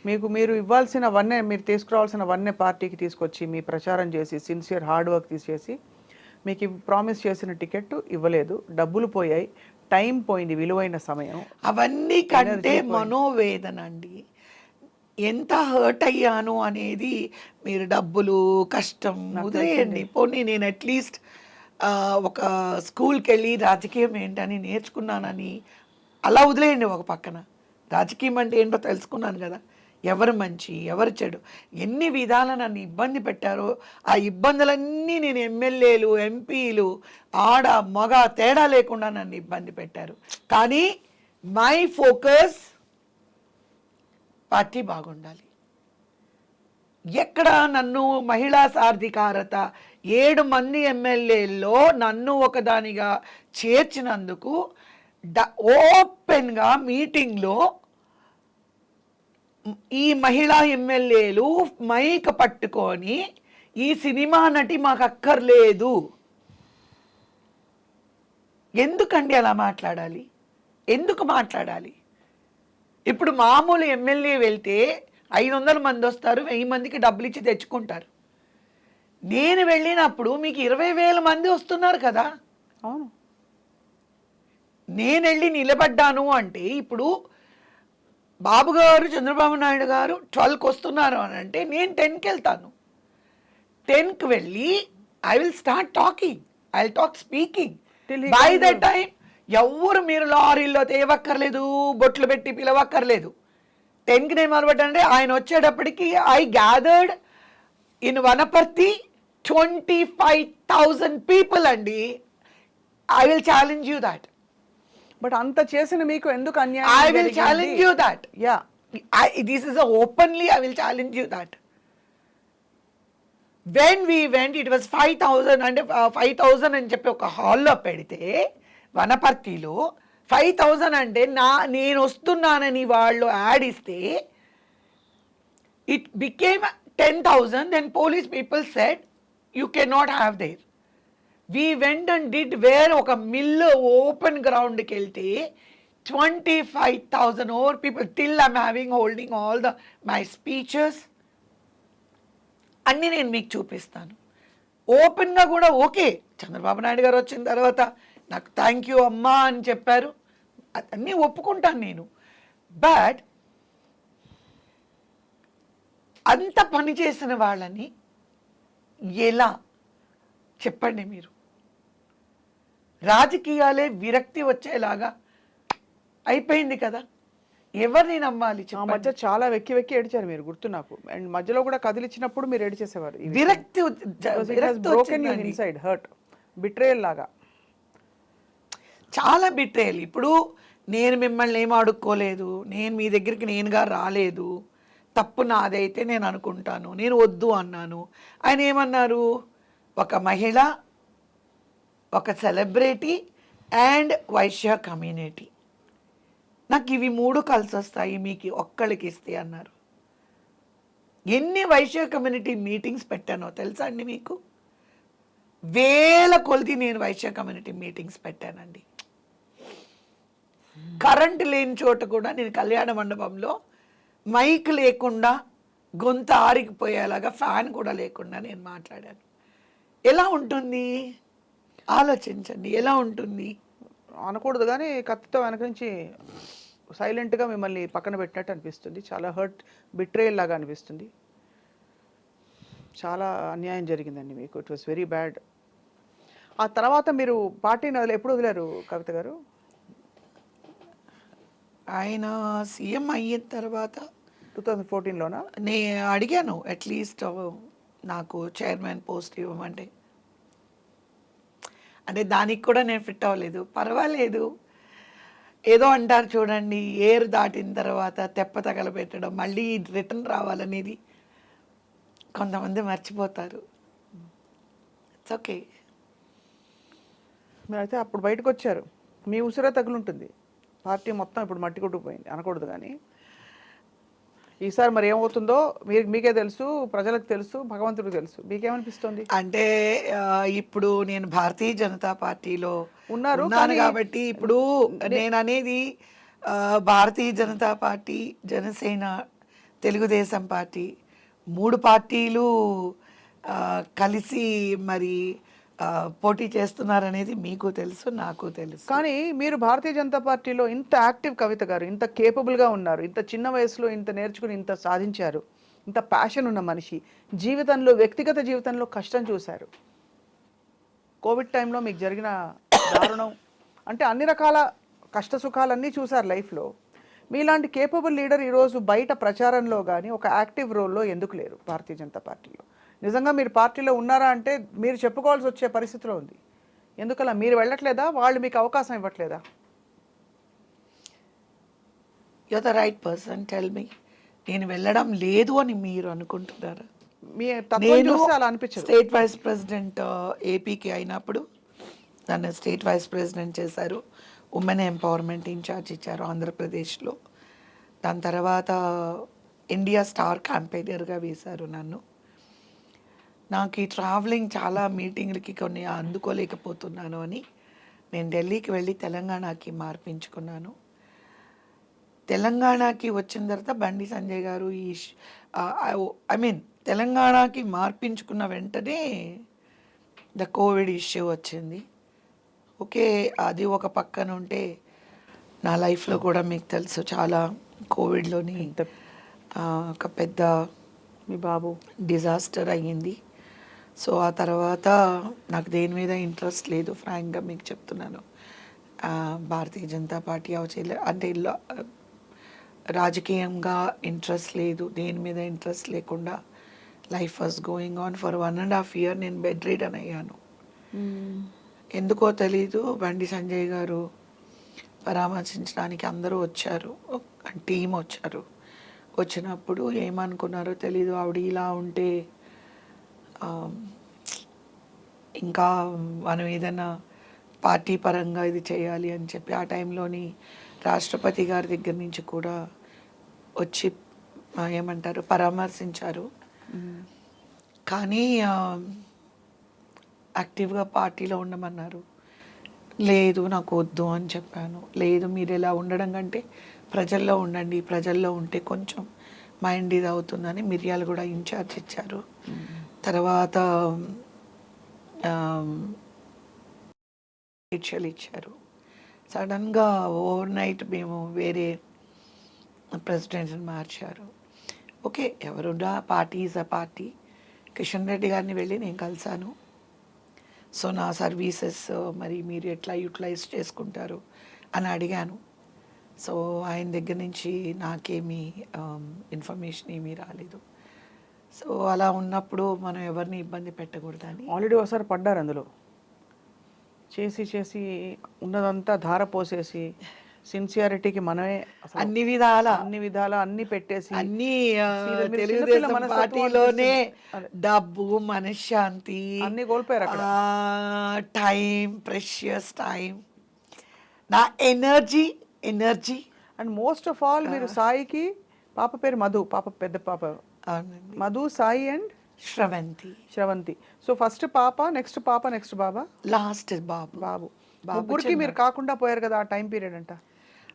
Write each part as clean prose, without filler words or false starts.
మీరు ఇవ్వాల్సినవన్నీ, మీరు తీసుకురావాల్సినవన్నీ పార్టీకి తీసుకొచ్చి మీ ప్రచారం చేసి సిన్సియర్ హార్డ్ వర్క్ తీసేసి మీకు ప్రామిస్ చేసిన టికెట్ ఇవ్వలేదు, డబ్బులు పోయాయి, టైం పోయింది, విలువైన సమయం, అవన్నీ కంటే ఎనర్జీ పోయింది. మనోవేదన అండి. ఎంత హర్ట్ అయ్యాను అనేది మీరు డబ్బులు కష్టం నాకు వదిలేయండి. తెలిసింది. పోనీ నేను అట్లీస్ట్ ఒక స్కూల్కి వెళ్ళి రాజకీయం ఏంటని నేర్చుకున్నానని అలా వదిలేయండి ఒక పక్కన. రాజకీయం అంటే ఏంటో తెలుసుకున్నాను కదా, ఎవరు మంచి ఎవరు చెడు, ఎన్ని విధాల నన్ను ఇబ్బంది పెట్టారో ఆ ఇబ్బందులన్నీ నేను ఎమ్మెల్యేలు ఎంపీలు ఆడ మగ తేడా లేకుండా నన్ను ఇబ్బంది పెట్టారు. కానీ మై ఫోకస్ పార్టీ బాగుండాలి. ఎక్కడ నన్ను మహిళా సాధికారత 7 మంది ఎమ్మెల్యేల్లో నన్ను ఒకదానిగా చేర్చినందుకు ఓపెన్గా మీటింగ్లో ఈ మహిళా ఎమ్మెల్యేలు మైక్ పట్టుకొని ఈ సినిమా నటి మాకు అక్కర్లేదు. ఎందుకండి అలా మాట్లాడాలి? ఎందుకు మాట్లాడాలి? ఇప్పుడు మామూలు ఎమ్మెల్యే వెళ్తే 500 మంది వస్తారు, 1000 మందికి డబ్బులు ఇచ్చి తెచ్చుకుంటారు. నేను వెళ్ళినప్పుడు మీకు 20,000 మంది వస్తున్నారు కదా. అవును. నేను వెళ్ళి నిలబడ్డాను అంటే ఇప్పుడు బాబు గారు చంద్రబాబు నాయుడు గారు 12కి వస్తున్నారు అని అంటే నేను 10కి వెళ్తాను. 10కి వెళ్ళి I will start talking, I will talk speaking. By the time ఎవరు మీరు లారీల్లో తేవక్కర్లేదు, బొట్లు పెట్టి పిలవక్కర్లేదు. 10కి నేను మొదలుపెట్టానంటే ఆయన వచ్చేటప్పటికి I gathered in Wanaparthy 25,000 people అండి. I will challenge you that. But అంత చేసిన మీకు ఎందుకు అన్యాయం? I will challenge you that. Yeah. This is openly, I will challenge you that. When we went, it was 5,000 and 5,000 అని చెప్పి ఒక హాల్లో పెడితే వనపర్తిలో 5,000 అంటే నేను వస్తున్నానని వాళ్ళు యాడ్ ఇస్తే it became 10,000. Then police people said you can not have there. We went and did where ఒక మిల్లు ఓపెన్ గ్రౌండ్కి వెళ్తే 25,000 over people. Till I'm having holding all the my speeches అన్నీ నేను మీకు చూపిస్తాను ఓపెన్గా కూడా. ఓకే, చంద్రబాబు నాయుడు గారు వచ్చిన తర్వాత నాకు థ్యాంక్ యూ అమ్మా అని చెప్పారు, అన్నీ ఒప్పుకుంటాను నేను. బట్ అంత పని చేసిన వాళ్ళని ఎలా చెప్పండి మీరు? రాజకీయాలే విరక్తి వచ్చేలాగా అయిపోయింది కదా, ఎవరిని నమ్మాలి? ఆ మధ్య చాలా వెక్కి వెక్కి ఏడిచారు మీరు, గుర్తు నాకు. అండ్ మధ్యలో కూడా కదిలిచ్చినప్పుడు మీరు ఏడిచేసేవారు. విరక్తి ఇన్సైడ్ హర్ట్, బిట్రేయల్ లాగా. చాలా బిట్రేయల్. ఇప్పుడు నేను మిమ్మల్ని ఏం అడుక్కోలేదు, నేను మీ దగ్గరికి నేనుగా రాలేదు, తప్పు నాదైతే నేను అనుకుంటాను, నేను వద్దు అన్నాను. ఆయన ఏమన్నారు? ఒక మహిళ, ఒక సెలబ్రిటీ అండ్ వైశ్య కమ్యూనిటీ, నాకు ఇవి 3 కలిసి వస్తాయి, మీకు ఒక్కళ్ళకి ఇస్తే అన్నారు. ఎన్ని వైశ్య కమ్యూనిటీ మీటింగ్స్ పెట్టానో తెలుసా అండి మీకు? వేల కొలది నేను వైశ్య కమ్యూనిటీ మీటింగ్స్ పెట్టానండి. కరెంటు లేని చోట కూడా నేను కళ్యాణ మండపంలో మైక్ లేకుండా గొంతు ఆరిగిపోయేలాగా ఫ్యాన్ కూడా లేకుండా నేను మాట్లాడాను. ఎలా ఉంటుంది ఆలోచించండి, ఎలా ఉంటుంది? అనకూడదు కానీ కత్తితో వెనక నుంచి సైలెంట్గా మిమ్మల్ని పక్కన పెట్టినట్టు అనిపిస్తుంది. చాలా హర్ట్, బిట్రేయల్ లాగా అనిపిస్తుంది. చాలా అన్యాయం జరిగిందండి మీకు. It was very bad. ఆ తర్వాత మీరు పార్టీని ఎప్పుడు వదిలేరు కవిత గారు? ఆయన సీఎం అయిన తర్వాత 2014లోనా? నేను అడిగాను అట్లీస్ట్ నాకు చైర్మన్ పోస్ట్ ఇవ్వమంటే. అంటే దానికి కూడా నేను ఫిట్ అవ్వలేదు. పర్వాలేదు, ఏదో అంటారు చూడండి, ఏరు దాటిన తర్వాత తెప్ప తగలబెట్టడం, మళ్ళీ రిటర్న్ రావాలనేది కొంతమంది మర్చిపోతారు. It's okay. మీరైతే అప్పుడు బయటకు వచ్చారు, మీ ఉసిరే తగులుంటుంది. పార్టీ మొత్తం ఇప్పుడు మట్టి కొట్టుకుపోయింది అనకూడదు కానీ, ఈసారి మరి ఏమవుతుందో మీకే తెలుసు, ప్రజలకు తెలుసు, భగవంతుడికి తెలుసు. మీకేమనిపిస్తుంది? అంటే ఇప్పుడు నేను భారతీయ జనతా పార్టీలో ఉన్నాను కాబట్టి ఇప్పుడు నేను అనేది భారతీయ జనతా పార్టీ, జనసేన తెలుగుదేశం పార్టీ 3 పార్టీలు కలిసి మరి పోటీ చేస్తున్నారనేది మీకు తెలుసు, నాకు తెలుసు. కానీ మీరు భారతీయ జనతా పార్టీలో ఇంత యాక్టివ్ కవిత గారు, ఇంత కేపబుల్గా ఉన్నారు, ఇంత చిన్న వయసులో ఇంత నేర్చుకుని ఇంత సాధించారు, ఇంత ప్యాషన్ ఉన్న మనిషి, జీవితంలో వ్యక్తిగత జీవితంలో కష్టం చూశారు. కోవిడ్ టైంలో మీకు జరిగిన దారుణం అంటే అన్ని రకాల కష్ట సుఖాలన్నీ చూశారు లైఫ్లో. మీలాంటి కేపబుల్ లీడర్ ఈరోజు బయట ప్రచారంలో కానీ ఒక యాక్టివ్ రోల్లో ఎందుకు లేరు భారతీయ జనతా పార్టీలో? నిజంగా మీరు పార్టీలో ఉన్నారా అంటే మీరు చెప్పుకోవాల్సి వచ్చే పరిస్థితిలో ఉంది. ఎందుకలా మీరు వెళ్ళట్లేదా? వాళ్ళు మీకు అవకాశం ఇవ్వట్లేదా? You are the right person, tell me. నేను వెళ్ళడం లేదు అని మీరు అనుకుంటున్నారా? మీ తత్వం నేను చూస్తే అలా అనిపించదు. స్టేట్ వైస్ ప్రెసిడెంట్ ఏపీకి అయినప్పుడు నన్ను స్టేట్ వైస్ ప్రెసిడెంట్ చేశారు. ఉమెన్ ఎంపవర్మెంట్ ఇన్ఛార్జ్ ఇచ్చారు ఆంధ్రప్రదేశ్లో. దాని తర్వాత ఇండియా స్టార్ క్యాంపెయినర్గా వేశారు నన్ను. నాకు ఈ ట్రావెలింగ్ చాలా మీటింగ్లకి కొన్ని అందుకోలేకపోతున్నాను అని నేను ఢిల్లీకి వెళ్ళి తెలంగాణకి మార్పించుకున్నాను. తెలంగాణకి వచ్చిన తర్వాత బండి సంజయ్ గారు తెలంగాణకి మార్పించుకున్న వెంటనే ద కోవిడ్ ఇష్యూ వచ్చింది. ఓకే, అది ఒక పక్కన ఉంటే నా లైఫ్లో కూడా మీకు తెలుసు చాలా కోవిడ్లోని ఒక పెద్ద మీ బాబు డిజాస్టర్ అయ్యింది. సో ఆ తర్వాత నాకు దేని మీద ఇంట్రెస్ట్ లేదు, ఫ్రాంక్గా మీకు చెప్తున్నాను. భారతీయ జనతా పార్టీ అంటే రాజకీయంగా ఇంట్రెస్ట్ లేదు, దేని మీద ఇంట్రెస్ట్ లేకుండా life was going on for 1.5 years. నేను బెడ్ రీడన్ అయ్యాను. ఎందుకో తెలీదు, బండి సంజయ్ గారు పరామర్శించడానికి అందరూ వచ్చారు, టీం వచ్చారు. వచ్చినప్పుడు ఏమనుకున్నారో తెలీదు, ఆవిడ ఇలా ఉంటే ఇంకా మనం ఏదైనా పార్టీ పరంగా ఇది చేయాలి అని చెప్పి ఆ టైంలోని రాష్ట్రపతి గారి దగ్గర నుంచి కూడా వచ్చి ఏమంటారు పరామర్శించారు. కానీ యాక్టివ్గా పార్టీలో ఉండమన్నారు. లేదు నాకు వద్దు అని చెప్పాను. లేదు, మీరు ఇలా ఉండడం కంటే ప్రజల్లో ఉండండి, ప్రజల్లో ఉంటే కొంచెం మైండ్ ఇది అవుతుందని మిర్యాలు కూడా ఇన్ఛార్జ్ ఇచ్చారు. తర్వాత దీక్షలు ఇచ్చారు. సడన్గా ఓవర్ నైట్ మేము వేరే ప్రెసిడెంట్ని మార్చారు. ఓకే, ఎవరున్నా party is a party. Kishan Reddy గారిని వెళ్ళి నేను కలిశాను. సో నా సర్వీసెస్ మరి మీరు ఎట్లా యూటిలైజ్ చేసుకుంటారు అని అడిగాను. సో ఆయన దగ్గర నుంచి నాకేమీ ఇన్ఫర్మేషన్ ఏమీ రాలేదు. సో అలా ఉన్నప్పుడు మనం ఎవరిని ఇబ్బంది పెట్టకూడదని ఆల్రెడీ ఒకసారి పడ్డారు అందులో. చేసి ఉన్నదంతా ధార పోసేసి సిన్సియారిటీకి మనమే అన్ని విధాల అన్ని పెట్టేసి అన్ని మీరు తెలుగుదేశం చిన్నపిల్ల మనస్తత్వం పార్టీలోనే అనిపిస్తుంది. డబ్బు, మనశ్శాంతి, అన్ని కోల్పోయారు అక్కడ. టైం, ప్రెషియస్ టైం, నా energy. And most of all మీరు సాయికి పాప పేరు మధు, పాప పెద్ద పాప అవునండి, Madhu, Sai and Sravanthi. So first పాప, నెక్స్ట్ బాబా, లాస్ట్ బాబు. ముగ్గురికి మీరు కాకుండా పోయారు కదా ఆ టైం పీరియడ్ అంట.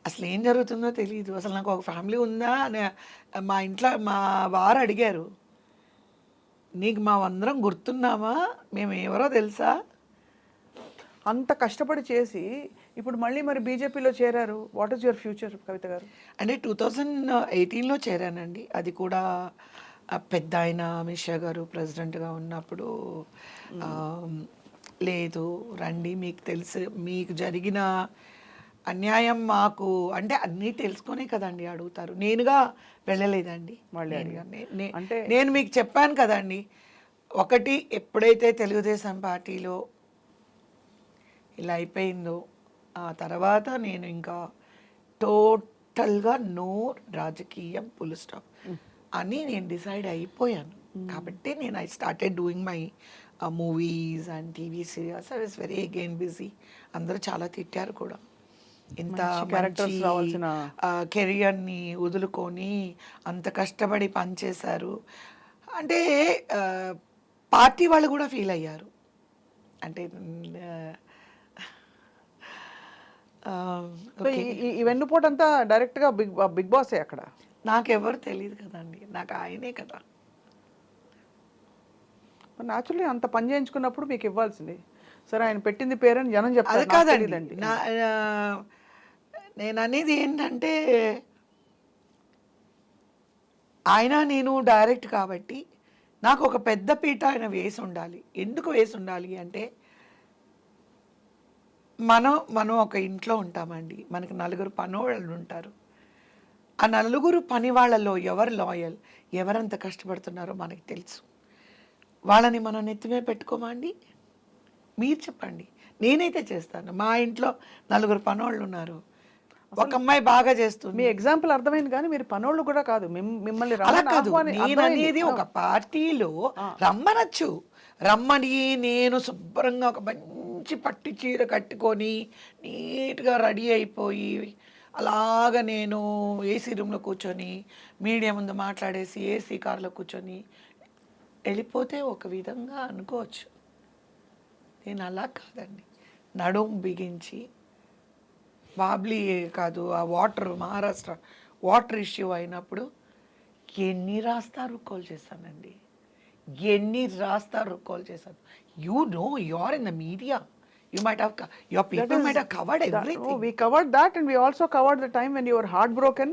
అసలు ఏం జరుగుతుందో తెలియదు. అసలు నాకు ఒక ఫ్యామిలీ ఉందా మా ఇంట్లో మా వారు అడిగారు, నీకు మా అందరం గుర్తున్నామా, మేము ఎవరో తెలుసా? అంత కష్టపడి చేసి ఇప్పుడు మళ్ళీ మరి బీజేపీలో చేరారు. వాట్ ఈస్ యువర్ ఫ్యూచర్ కవిత గారు? అంటే 2018లో చేరానండి. అది కూడా పెద్ద ఆయన అమిత్ షా గారు ప్రెసిడెంట్గా ఉన్నప్పుడు లేదు రండి, మీకు తెలుసు, మీకు జరిగిన అన్యాయం మాకు అంటే అన్నీ తెలుసుకొనే కదండి అడుగుతారు. నేనుగా వెళ్ళలేదండి. అంటే నేను మీకు చెప్పాను కదండి, ఒకటి ఎప్పుడైతే తెలుగుదేశం పార్టీలో ఇలా అయిపోయిందో ఆ తర్వాత నేను ఇంకా టోటల్గా నో రాజకీయం, ఫుల్ స్టాప్ అని నేను డిసైడ్ అయిపోయాను. కాబట్టి నేను I started doing my movies and TV serials. I was very again busy. అందరూ చాలా తిట్టారు కూడా, ఇంత క్యారెక్టర్స్ రావాల్సిన కెరియర్ని వదులుకొని అంత కష్టపడి పనిచేశారు అంటే పార్టీ వాళ్ళు కూడా ఫీల్ అయ్యారు. అంటే ఈ వెన్నుపోటు అంతా డైరెక్ట్గా బిగ్ బాసే అక్కడ. నాకెవరు తెలియదు కదండి, నాకు ఆయనే కదా. న్యాచురల్లీ అంత పని చేయించుకున్నప్పుడు మీకు ఇవ్వాల్సింది. సరే ఆయన పెట్టింది పేరని జనం అది చెప్తారు, నాకు కాదండి తెలీదండి. నేను అనేది ఏంటంటే, ఆయన నేను డైరెక్ట్ కాబట్టి నాకు ఒక పెద్ద పీట ఆయన వేసి ఉండాలి. ఎందుకు వేసి ఉండాలి అంటే, మనం ఒక ఇంట్లో ఉంటామండి, మనకి నలుగురు పనోళ్ళు ఉంటారు. ఆ నలుగురు పని వాళ్ళలో ఎవరు లాయల్, ఎవరంత కష్టపడుతున్నారో మనకి తెలుసు. వాళ్ళని మనం నెత్తిమే పెట్టుకోమా అండి? మీరు చెప్పండి. నేనైతే చేస్తాను. మా ఇంట్లో నలుగురు పనోళ్ళు ఉన్నారు, ఒక అమ్మాయి బాగా మీ చేస్తుంది. ఎగ్జాంపుల్ అర్థమైంది కానీ మీరు పనోళ్ళు కూడా కాదు, మిమ్మల్ని అలా రమ్మని కాదు, నేను అర్థమైంది. అనేది ఒక పార్టీలో రమ్మనొచ్చు. రమ్మని నేను శుభ్రంగా ఒక మంచి పట్టు చీర కట్టుకొని నీట్గా రెడీ అయిపోయి అలాగ నేను ఏసీ రూమ్లో కూర్చొని మీడియా ముందు మాట్లాడేసి ఏసీ కార్లో కూర్చొని వెళ్ళిపోతే ఒక విధంగా అనుకోవచ్చు. నేను అలా కాదండి. నడుం బిగించి బాబ్లీ కాదు, ఆ వాటర్ మహారాష్ట్ర వాటర్ ఇష్యూ అయినప్పుడు ఎన్ని రాస్తారు కాల్ చేశానండి, ఎన్ని రాస్తారు కాల్ చేశాను. You know, you are in the media, you might have, your people might have covered everything. We covered that and we also covered the time when you were heartbroken.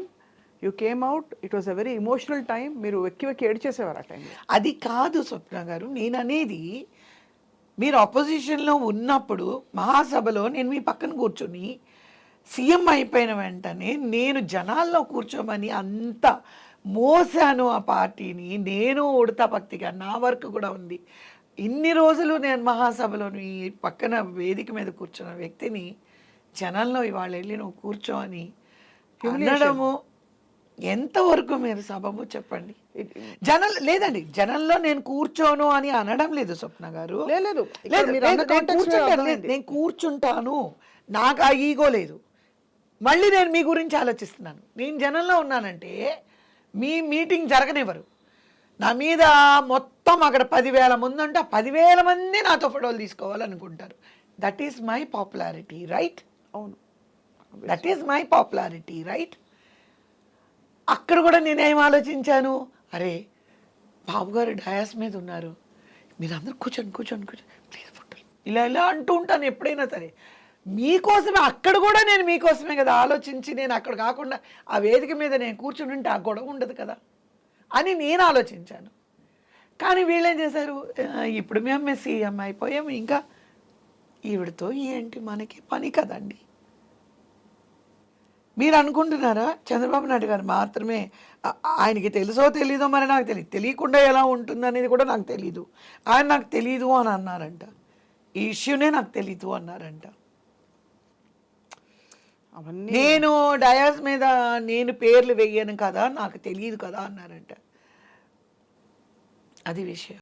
You came out. It was a very emotional time. మీరు వెక్కి వెక్కి ఏడ్చేసేవారు ఆ టైంలో. అది కాదు స్వప్న గారు, నేను అనేది మీరు ఆపోజిషన్లో ఉన్నప్పుడు మహాసభలో నేను మీ పక్కన కూర్చొని సీఎం అయిపోయిన వెంటనే నేను జనాల్లో కూర్చోమని అంత మోసాను ఆ పార్టీని. నేను ఉడతా భక్తిగా నా వర్క్ కూడా ఉంది. ఇన్ని రోజులు నేను మహాసభలో ఈ పక్కన వేదిక మీద కూర్చున్న వ్యక్తిని జనంలో ఇవాళ వెళ్ళి నువ్వు కూర్చో అని అనడము ఎంతవరకు మీరు సబబు చెప్పండి? లేదండి, జనంలో నేను కూర్చోను అని అనడం లేదు స్వప్న గారు. లేదు, లేదు, నేను కూర్చుంటాను, నాకు ఆ ఈగో లేదు. మళ్ళీ నేను మీ గురించి ఆలోచిస్తున్నాను. నేను జనంలో ఉన్నానంటే మీ మీటింగ్ జరగనివ్వరు. నా మీద మొత్తం అక్కడ 10,000 మంది ఉంటే ఆ 10,000 మంది నాతో ఫోటోలు తీసుకోవాలనుకుంటారు. That is my popularity, right? అవును, that is my popularity, right? అక్కడ కూడా నేనేం ఆలోచించాను, అరే బాబు గారు డయాస్ మీద ఉన్నారు, మీరందరూ కూర్చొని కూర్చొని కూర్చొని ప్లీజ్ ఫోటోలు ఇలా అంటూ ఉంటాను ఎప్పుడైనా సరే. మీకోసమే, అక్కడ కూడా నేను మీకోసమే కదా ఆలోచించి, నేను అక్కడ కాకుండా ఆ వేదిక మీద నేను కూర్చుని ఉంటే ఆ గొడవ ఉండదు కదా అని నేను ఆలోచించాను. కానీ వీళ్ళేం చేశారు, ఇప్పుడు మేము సీఎం అయిపోయాము, ఇంకా ఈవిడతో ఏంటి మనకి పని కదండి. మీరు అనుకుంటున్నారా చంద్రబాబు నాయుడు గారు మాత్రమే, ఆయనకి తెలుసో తెలీదో మరి నాకు తెలియదు, తెలియకుండా ఎలా ఉంటుందనేది కూడా నాకు తెలీదు. ఆయన నాకు తెలీదు అని అన్నారంట, ఈ ఇష్యూనే నాకు తెలీదు అన్నారంట. అవన్నీ నేను డయాస్ మీద నేను పేర్లు వేయను కదా, నాకు తెలియదు కదా అన్నారంట. అది విషయం.